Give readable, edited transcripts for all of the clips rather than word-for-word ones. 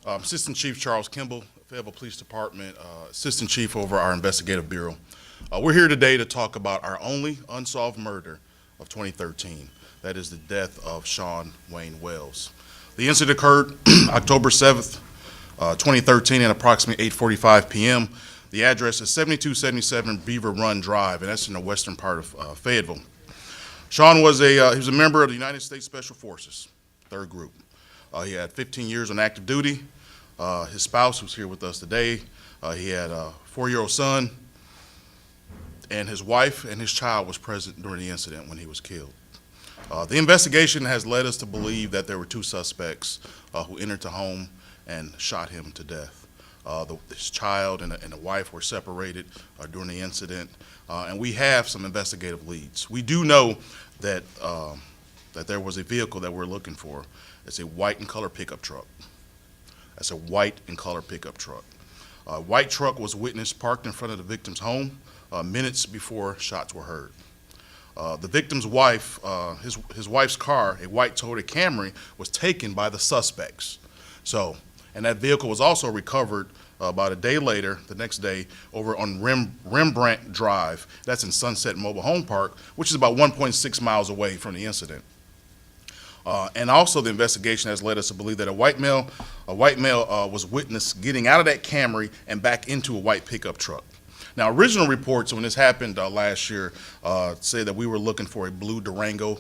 Assistant Chief Charles Kimball, Fayetteville Police Department, Assistant Chief over our Investigative Bureau. We're here today to talk about our only unsolved murder of 2013. That is the death of Shawn Wayne Wells. The incident occurred October 7th, 2013 at approximately 8:45 p.m. The address is 7277 Beaver Run Drive, and that's in the western part of Fayetteville. Shawn was he was a member of the United States Special Forces, 3rd Group. He had 15 years on active duty. His spouse was here with us today. He had a 4-year-old son, and his wife and his child was present during the incident when he was killed. The investigation has led us to believe that there were 2 suspects who entered the home and shot him to death. His child and the wife were separated during the incident, and we have some investigative leads. We do know that that there was a vehicle that we're looking for. It's a white and color pickup truck. That's a white and color pickup truck. White truck was witnessed parked in front of the victim's home minutes before shots were heard. The victim's wife, his wife's car, a white Toyota Camry, was taken by the suspects. And that vehicle was also recovered about a day later, the next day, over on Rembrandt Drive. That's in Sunset Mobile Home Park, which is about 1.6 miles away from the incident. And also the investigation has led us to believe that a white male was witnessed getting out of that Camry and back into a white pickup truck. Now, original reports when this happened last year say that we were looking for a blue Durango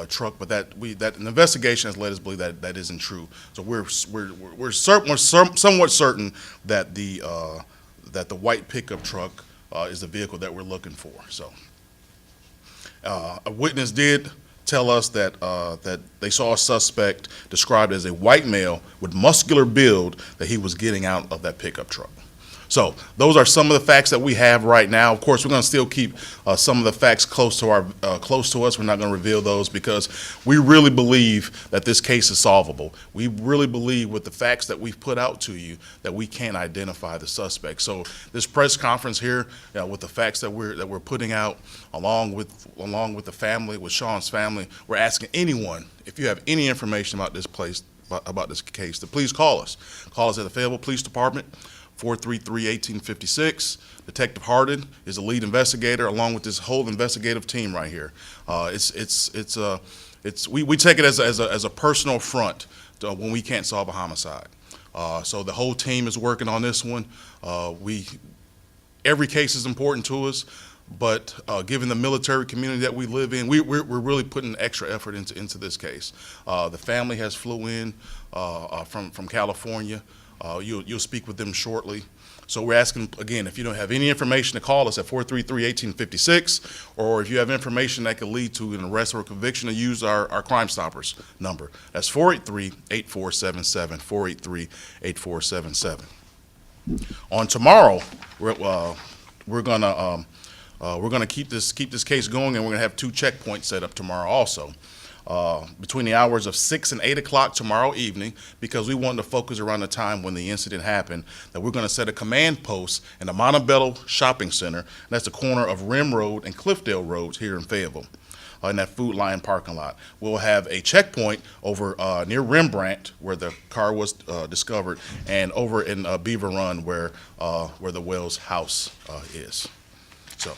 truck, but an investigation has led us to believe that that isn't true. So we're somewhat certain that the white pickup truck is the vehicle that we're looking for. So a witness did tell us that they saw a suspect described as a white male with muscular build that he was getting out of that pickup truck. So those are some of the facts that we have right now. Of course, we're going to still keep some of the facts close to us. We're not going to reveal those because we really believe that this case is solvable. We really believe with the facts that we've put out to you that we can identify the suspect. So this press conference here, with the facts that we're putting out, along with the family, with Shawn's family, we're asking anyone if you have any information about this case to please call us. Call us at the Fayetteville Police Department. 433-1856. Detective Harden is the lead investigator, along with this whole investigative team right here. We take it as a personal affront when we can't solve a homicide. So the whole team is working on this one. Every case is important to us, but given the military community that we live in, we're really putting extra effort into this case. The family has flew in from California. You'll speak with them shortly. So we're asking, again, if you don't have any information, to call us at 433-1856, or if you have information that could lead to an arrest or conviction, to use our Crime Stoppers number. That's 483-8477, 483-8477. On tomorrow, we're gonna keep this case going, and we're gonna have 2 checkpoints set up tomorrow also. Between the hours of 6 and 8 o'clock tomorrow evening, because we want to focus around the time when the incident happened, that we're going to set a command post in the Montebello Shopping Center, and that's the corner of Rim Road and Cliffdale Roads here in Fayetteville, in that Food Lion parking lot. We'll have a checkpoint over near Rembrandt, where the car was discovered, and over in Beaver Run, where the Wells house is. So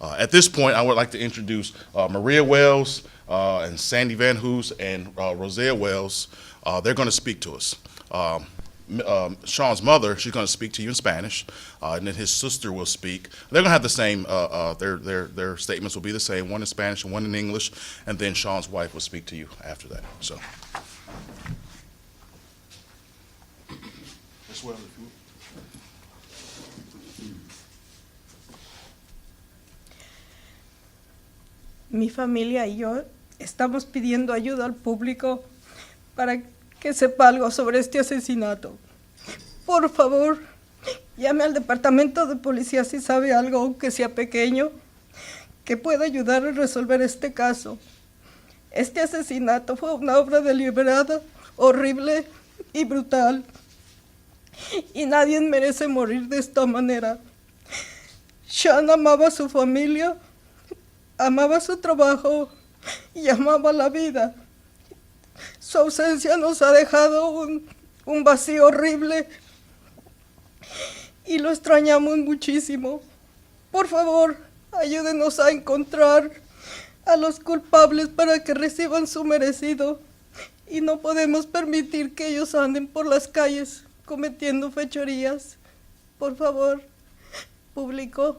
at this point, I would like to introduce Maria Wells, and Sandy Van Hoos and Rosea Wells. They're going to speak to us. Shawn's mother, she's going to speak to you in Spanish, and then his sister will speak. They're going to have the same, their statements will be the same, one in Spanish and one in English, and then Shawn's wife will speak to you after that. So. Mi familia y yo estamos pidiendo ayuda al público para que sepa algo sobre este asesinato. Por favor, llame al departamento de policía si sabe algo, aunque sea pequeño, que pueda ayudar a resolver este caso. Este asesinato fue una obra deliberada, horrible y brutal. Y nadie merece morir de esta manera. Shawn amaba a su familia, amaba su trabajo y amaba la vida. Su ausencia nos ha dejado un vacío horrible y lo extrañamos muchísimo. Por favor, ayúdenos a encontrar a los culpables para que reciban su merecido. Y no podemos permitir que ellos anden por las calles cometiendo fechorías. Por favor, público.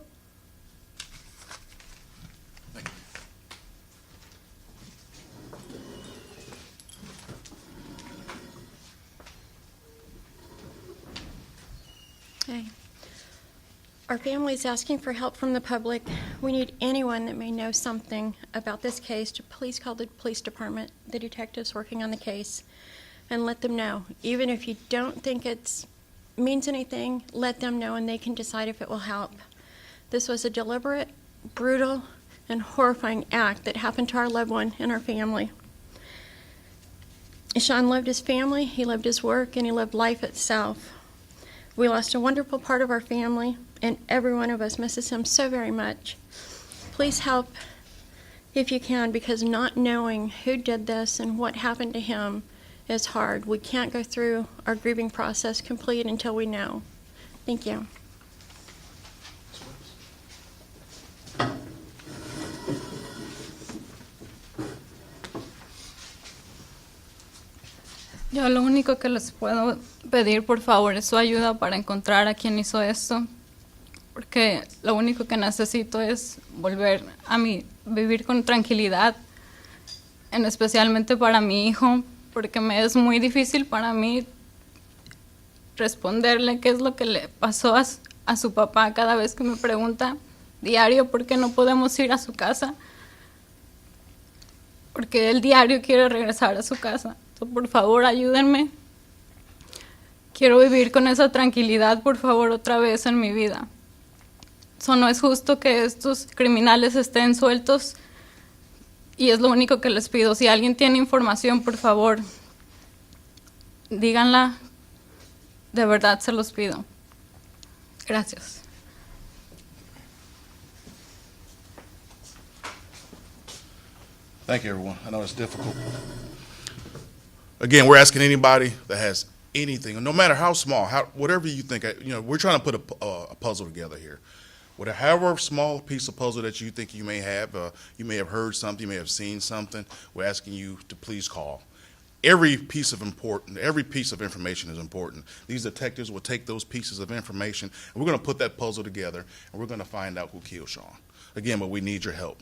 Hey. Our family is asking for help from the public. We need anyone that may know something about this case to please call the police department, the detectives working on the case, and let them know. Even if you don't think it means anything, let them know and they can decide if it will help. This was a deliberate, brutal, and horrifying act that happened to our loved one and our family. Sean loved his family, he loved his work, and he loved life itself. We lost a wonderful part of our family, and every one of us misses him so very much. Please help if you can, because not knowing who did this and what happened to him is hard. We can't go through our grieving process complete until we know. Thank you. Yo lo único que les puedo pedir, por favor, es su ayuda para encontrar a quien hizo esto, porque lo único que necesito es volver a vivir con tranquilidad, especialmente para mi hijo, porque me es muy difícil para mí responderle qué es lo que le pasó a su papá cada vez que me pregunta diario por qué no podemos ir a su casa, porque él diario quiere regresar a su casa. Por favor, ayúdenme. Quiero vivir con esa tranquilidad, por favor, otra vez en mi vida. No es justo que estos criminales estén sueltos y es lo único que les pido. Si alguien tiene información, por favor, díganla. De verdad se los pido. Gracias. Thank you, everyone. I know it's difficult. Again, we're asking anybody that has anything, no matter how small, whatever you think, we're trying to put a puzzle together here. However small piece of puzzle that you think you may have heard something, you may have seen something, we're asking you to please call. Every piece of information is important. These detectives will take those pieces of information, and we're going to put that puzzle together, and we're going to find out who killed Sean. Again, but we need your help.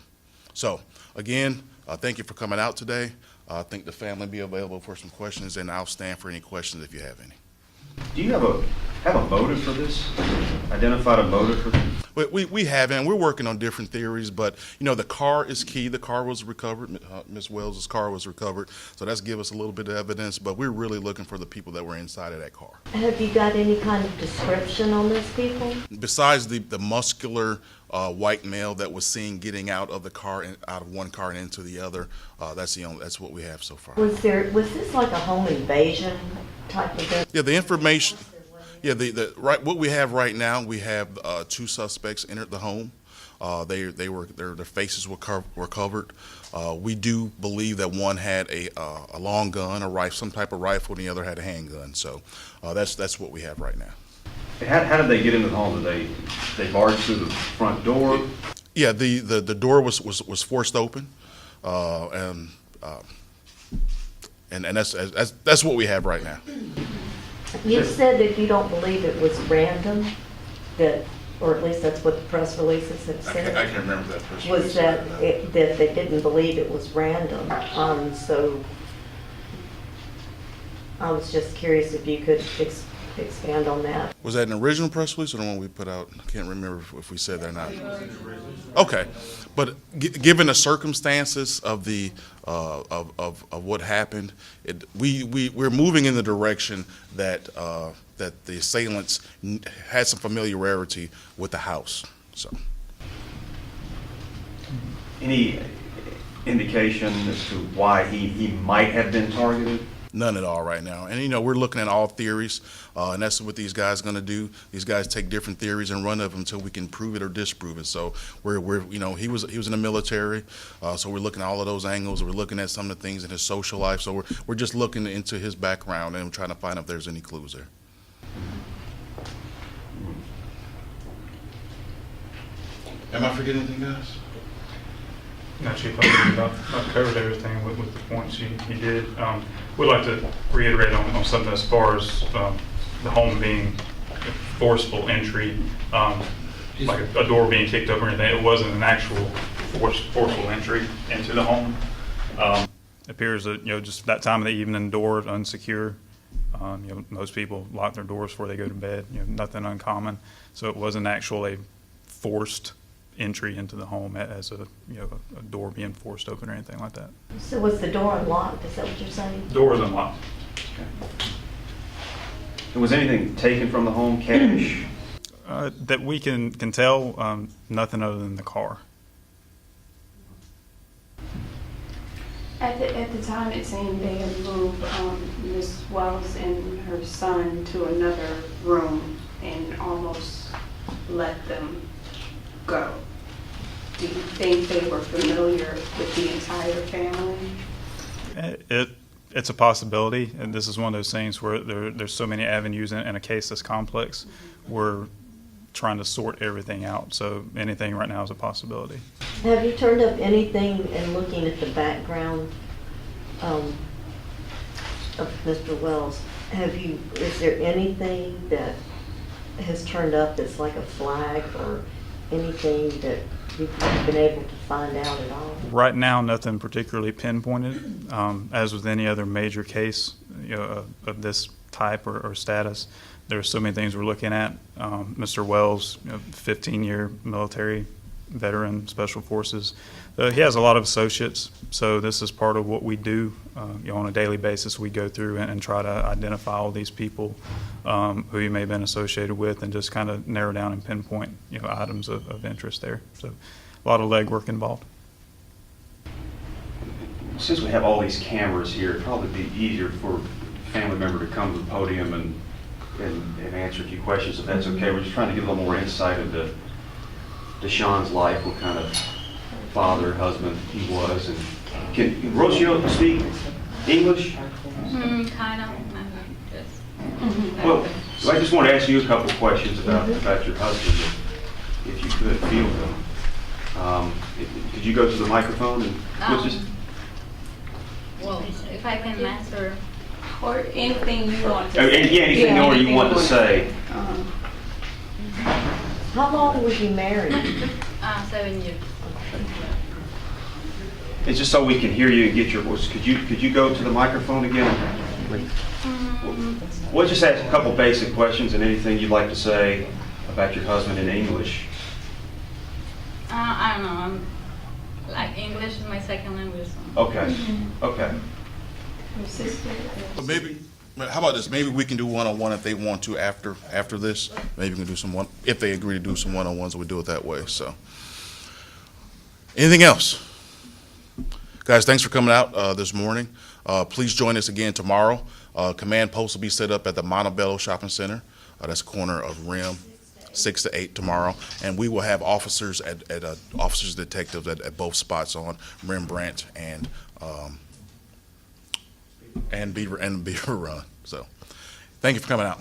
So, again, thank you for coming out today. I think the family will be available for some questions, and I'll stand for any questions if you have any. Do you have a motive for this? Identified a motive for this? We haven't. We're working on different theories, but the car is key. The car was recovered. Ms. Wells' car was recovered, so that's give us a little bit of evidence. But we're really looking for the people that were inside of that car. Have you got any kind of description on those people? Besides the muscular white male that was seen getting out of the car, out of one car and into the other, that's what we have so far. Was this like a home invasion type of thing? Yeah, the information. Yeah, what we have right now, we have two suspects entered the home. Their faces were covered. We do believe that one had a long gun, a rifle, some type of rifle, and the other had a handgun. So that's what we have right now. How did they get into the home? Did they barge through the front door? Yeah, the door was forced open, and that's what we have right now. You said that you don't believe it was random, or at least that's what the press releases have said. I can remember that press Was that they didn't believe it was random? So I was just curious if you could expand on that. Was that an original press release or the one we put out? I can't remember if we said that or not. Okay, but given the circumstances of the of what happened, we're moving in the direction that the assailants had some familiarity with the house. So, Any indication as to why he might have been targeted? None at all right now. And, we're looking at all theories, and that's what these guys are going to do. These guys take different theories and run with them until we can prove it or disprove it. So he was in the military, so we're looking at all of those angles. We're looking at some of the things in his social life. So we're just looking into his background and trying to find out if there's any clues there. Am I forgetting anything, guys? No, Chief, I think I've covered everything with the points you did. We'd like to reiterate on something as far as the home being forceful entry, like a door being kicked open or anything. It wasn't an actual forceful entry into the home. It appears that, just that time of the evening, doors unsecure. Most people lock their doors before they go to bed, nothing uncommon. So it wasn't actually a forced entry into the home as a door being forced open or anything like that. So was the door unlocked? Is that what you're saying? Door was unlocked. And was anything taken from the home, cash? That we can tell, nothing other than the car. At the time, it seemed they had moved Ms. Wells and her son to another room and almost let them go. Do you think they were familiar with the entire family? It's a possibility, and this is one of those things where there's so many avenues in a case that's complex. We're trying to sort everything out, so anything right now is a possibility. Have you turned up anything in looking at the background of Mr. Wells? Is there anything that has turned up that's like a flag or anything that you've been able to find out at all? Right now, nothing particularly pinpointed. As with any other major case of this type or status, there are so many things we're looking at. Mr. Wells, 15-year military veteran, Special Forces. He has a lot of associates, so this is part of what we do. On a daily basis, we go through and try to identify all these people who he may have been associated with and just kind of narrow down and pinpoint items of interest there. So a lot of legwork involved. Since we have all these cameras here, it'd probably be easier for a family member to come to the podium and answer a few questions, if that's okay. We're just trying to get a little more insight into Deshaun's life, what kind of father, husband he was. And can Rocio speak English? Kind of. Well, I just want to ask you a couple of questions about your husband, if you could field them. Could you go to the microphone and just... Well, if I can answer. Or anything you want to Yeah, say? anything more you want to say. How long was you married? 7 years. It's just so we can hear you and get your voice. Could you go to the microphone again? We'll just ask a couple basic questions and anything you'd like to say about your husband in English. I don't know. English is my second language. So. Okay. Okay. Your sister? But maybe, how about this? Maybe we can do one-on-one if they want to after this. Maybe we can do some if they agree to do some one-on-ones, we do it that way. So, anything else? Guys, thanks for coming out this morning. Please join us again tomorrow. Command post will be set up at the Montebello Shopping Center. That's corner of Rim, 6 to 8 tomorrow. And we will have officers officers detectives at both spots on Rembrandt and Beaver Run. So, thank you for coming out.